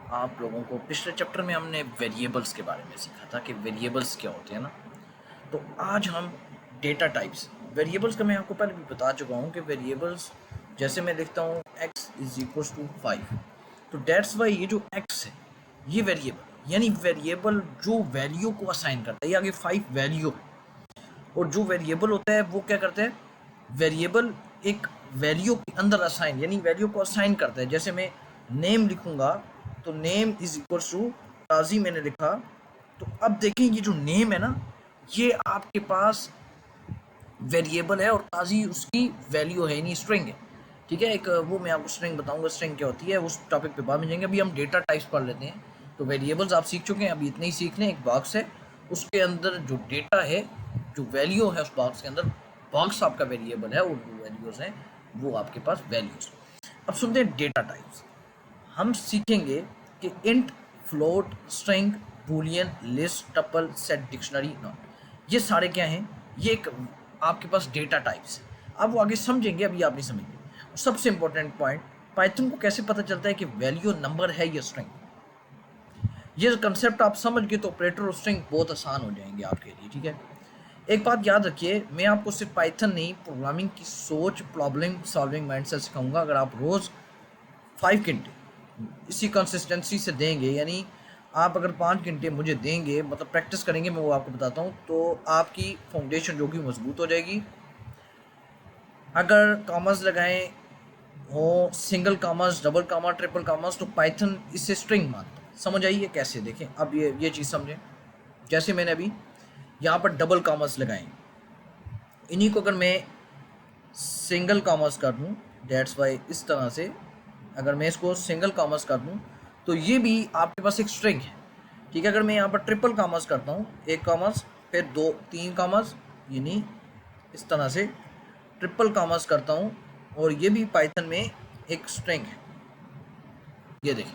आप लोगों को पिछले चैप्टर में हमने वेरिएबल्स के बारे में सीखा था कि वेरिएबल्स क्या होते हैं ना। तो आज हम डेटा टाइप्स वेरिएबल्स का मैं आपको पहले भी बता चुका हूँ कि वेरिएबल्स जैसे मैं लिखता हूँ x इज इक्वल्स टू 5, तो डेट्स वाई ये जो x है ये वेरिएबल यानी वेरिएबल जो वैल्यू को असाइन करता है। ये आगे 5 वैल्यू और जो वेरिएबल होता है वो क्या करता है, वेरिएबल एक वैल्यू के अंदर असाइन यानी वैल्यू को असाइन करता है। जैसे मैं नेम लिखूंगा तो नेम इज इक्वल टू काजी मैंने लिखा, तो अब देखें ये जो नेम है ना ये आपके पास वेरिएबल है और काजी उसकी वैल्यू है यानी स्ट्रिंग है। ठीक है, एक वो मैं आपको स्ट्रिंग बताऊंगा स्ट्रिंग क्या होती है, उस टॉपिक पे बाद में जाएंगे। अभी हम डेटा टाइप्स पढ़ लेते हैं। तो वेरिएबल्स आप सीख चुके हैं, अभी इतने ही सीख लें। एक बॉक्स है उसके अंदर जो डेटा है, जो वैल्यू है उस बॉक्स के अंदर, बॉक्स आपका वेरिएबल है और जो वैल्यूज हैं वो आपके पास वैल्यूज। अब सुनते हैं डेटा टाइप्स। हम सीखेंगे कि int, float, string, Boolean, list, tuple, set, dictionary, not, ये सारे क्या हैं, ये एक आपके पास डेटा टाइप्स है। अब वो आगे समझेंगे, अभी आप नहीं समझेंगे। सबसे इंपॉर्टेंट पॉइंट, पाइथन को कैसे पता चलता है कि वैल्यू नंबर है या स्ट्रिंग। ये कंसेप्ट आप समझ गए तो ऑपरेटर और स्ट्रिंग बहुत आसान हो जाएंगे आपके लिए। ठीक है, एक बात याद रखिए, मैं आपको सिर्फ पाइथन नहीं प्रोग्रामिंग की सोच, प्रॉब्लम सॉल्विंग माइंडसेट सिखाऊंगा। अगर आप रोज़ 5 घंटे इसी कंसिस्टेंसी से देंगे, यानी आप अगर 5 घंटे मुझे देंगे, मतलब प्रैक्टिस करेंगे, मैं वो आपको बताता हूँ, तो आपकी फाउंडेशन जो कि मजबूत हो जाएगी। अगर कॉमर्स लगाएं हो, single commas, double commas, triple commerce, तो पाइथन इससे स्ट्रिंग मानता है। समझ आइए कैसे, देखें अब ये चीज़ समझें। जैसे मैंने अभी यहाँ पर डबल कॉमर्स लगाए, इन्हीं को अगर मैं सिंगल कॉमर्स कर दूँ, डेट्स वाई इस तरह से अगर मैं इसको सिंगल कॉमर्स कर दूँ तो ये भी आपके पास एक स्ट्रिंग है। ठीक है, अगर मैं यहाँ पर ट्रिपल कॉमर्स करता हूँ, एक कॉमर्स फिर 2 3 कॉमर्स, यानी इस तरह से ट्रिपल कॉमर्स करता हूँ, और ये भी पाइथन में एक स्ट्रिंग है। ये देखिए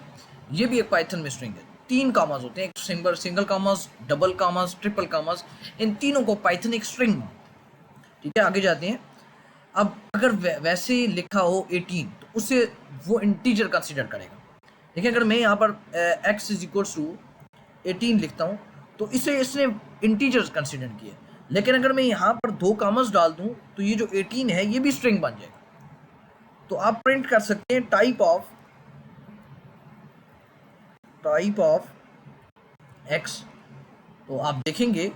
ये भी एक पाइथन में स्ट्रिंग है। 3 कॉमर्स होते हैं, एक single commas, double commas, triple commas, इन तीनों को पाइथन एक स्ट्रिंग मानता है। ठीक है, आगे जाते हैं। अब अगर वैसे लिखा हो 18 तो उसे वो इंटीजर कंसीडर करेगा। देखिए अगर मैं यहाँ पर x इज इक्वल टू 18 लिखता हूँ तो इसे इसने इंटीजर कंसीडर किया। लेकिन अगर मैं यहाँ पर 2 कॉमर्स डाल दूँ तो ये जो 18 है ये भी स्ट्रिंग बन जाएगा। तो आप प्रिंट कर सकते हैं टाइप ऑफ x, तो आप देखेंगे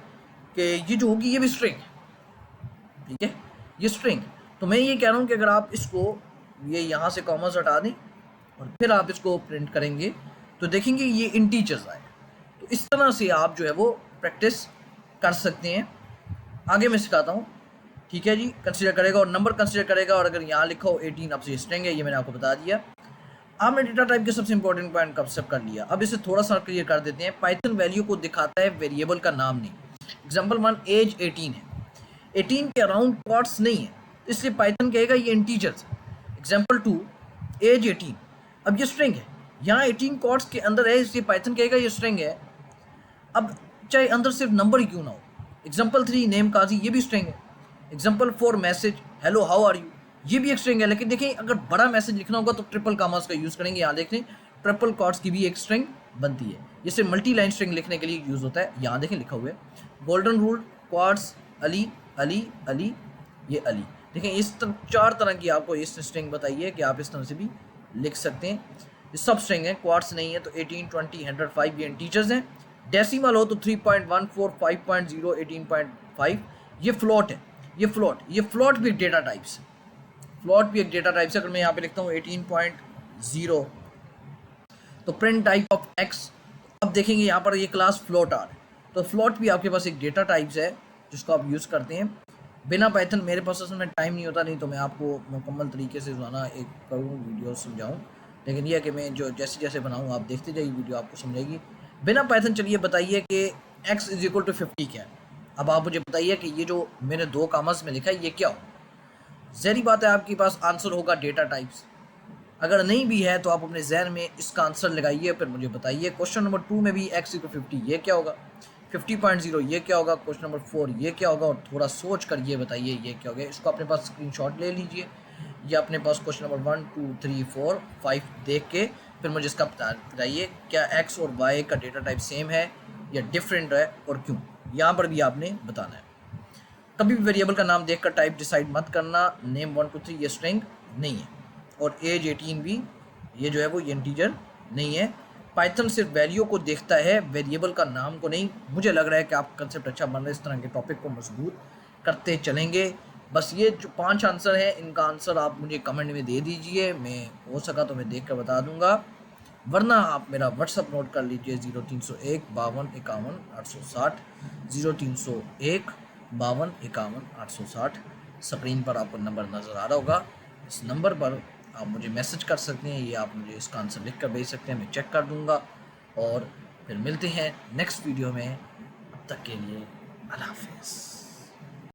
कि ये जो होगी ये भी स्ट्रिंग है। ठीक है, ये स्ट्रिंग। तो मैं ये कह रहा हूँ कि अगर आप इसको ये यहाँ से कॉमर्स हटा दें और फिर आप इसको प्रिंट करेंगे तो देखेंगे ये इंटीजर्स आए। तो इस तरह से आप जो है वो प्रैक्टिस कर सकते हैं। आगे मैं सिखाता हूँ। ठीक है जी, कंसीडर करेगा और नंबर कंसीडर करेगा, और अगर यहाँ लिखा हो 18 आपसे स्ट्रिंग है, ये मैंने आपको बता दिया। आपने डेटा टाइप के सबसे इंपॉर्टेंट पॉइंट कंसेप्ट कर लिया। अब इसे थोड़ा सा क्लियर कर देते हैं। पाइथन वैल्यू को दिखाता है, वेरिएबल का नाम नहीं। एग्जाम्पल 1 एज 18 है, 18 के अराउंड क्वार्ट्स नहीं है, इसलिए पाइथन कहेगा ये इंटीजर्स है। एग्जाम्पल 2 एज 18, अब ये स्ट्रिंग है, यहाँ 18 क्वार्ट्स के अंदर है, इसलिए पाइथन कहेगा ये स्ट्रिंग है। अब चाहे अंदर सिर्फ नंबर ही क्यों ना हो। एग्जाम्पल 3 नेम काजी, ये भी स्ट्रिंग है। Example 4 message hello how are you, ये भी एक स्ट्रिंग है। लेकिन देखिए अगर बड़ा मैसेज लिखना होगा तो ट्रिपल कॉमर्स का यूज़ करेंगे। यहाँ देख लें ट्रिपल क्वार्ट्स की भी एक स्ट्रिंग बनती है, जिसे मल्टी लाइन स्ट्रिंग लिखने के लिए यूज़ होता है। यहाँ देखें लिखा हुआ है golden rule quartz Ali Ali Ali, ये अली। देखें इस 4 तरह की आपको इस स्ट्रिंग बताइए कि आप इस तरह से भी लिख सकते हैं। ये सब स्ट्रिंग है, क्वार्ट्स नहीं है। तो 18 20 100 5 ये इंटीजर्स हैं। डेसिमल हो तो 3.14 5.0 18.5 ये फ्लोट है। ये फ्लोट भी एक डेटा टाइप्स है। फ्लोट भी एक डेटा टाइप्स है। अगर मैं यहाँ पे लिखता हूँ 18.0 तो प्रिंट टाइप ऑफ एक्स। अब देखेंगे यहाँ पर ये क्लास फ्लोट आ रहा है, तो फ्लोट भी आपके पास एक डेटा टाइप्स है जिसको आप यूज़ करते हैं। बिना पाइथन मेरे पास असल में टाइम नहीं होता, नहीं तो मैं आपको मुकम्मल तरीके से रोज़ाना एक करूँ वीडियो समझाऊँ। लेकिन यह है कि मैं जो जैसे जैसे बनाऊँ आप देखते जाइए, वीडियो आपको समझेगी बिना पाइथन। चलिए बताइए कि x इज इक्वल टू 50 क्या है। अब आप मुझे बताइए कि ये जो मैंने 2 कॉमर्स में लिखा है ये क्या हो। ज़ाहिर बात है आपके पास आंसर होगा डेटा टाइप्स। अगर नहीं भी है तो आप अपने जहन में इसका आंसर लगाइए, फिर मुझे बताइए। क्वेश्चन नंबर 2 में भी x इक्वल 50 ये क्या होगा, 50.0 ये क्या होगा, क्वेश्चन नंबर 4 ये क्या होगा, और थोड़ा सोच कर ये बताइए ये क्या होगा। इसको अपने पास स्क्रीनशॉट ले लीजिए, या अपने पास क्वेश्चन नंबर 1 2 3 4 5 देख के फिर मुझे इसका बताइए क्या एक्स और वाई का डेटा टाइप सेम है या डिफरेंट है और क्यों, यहाँ पर भी आपने बताना है। कभी भी वेरिएबल का नाम देखकर टाइप डिसाइड मत करना, नेम 1 2 3 ये स्ट्रिंग नहीं है, और एज 18 भी ये जो है वो इंटीजर नहीं है। पाइथन सिर्फ वैल्यू को देखता है, वेरिएबल का नाम को नहीं। मुझे लग रहा है कि आप कंसेप्ट अच्छा बन रहे हैं, इस तरह के टॉपिक को मजबूत करते चलेंगे। बस ये जो 5 आंसर हैं इनका आंसर आप मुझे कमेंट में दे दीजिए, मैं हो सका तो मैं देख कर बता दूंगा, वरना आप मेरा व्हाट्सअप नोट कर लीजिए 0301 52 51 860 0301 52 51 860। स्क्रीन पर आपको नंबर नज़र आ रहा होगा, इस नंबर पर आप मुझे मैसेज कर सकते हैं या आप मुझे इसका आंसर लिख कर भेज सकते हैं, मैं चेक कर दूंगा। और फिर मिलते हैं नेक्स्ट वीडियो में, अब तक के लिए अल्लाह हाफिज़।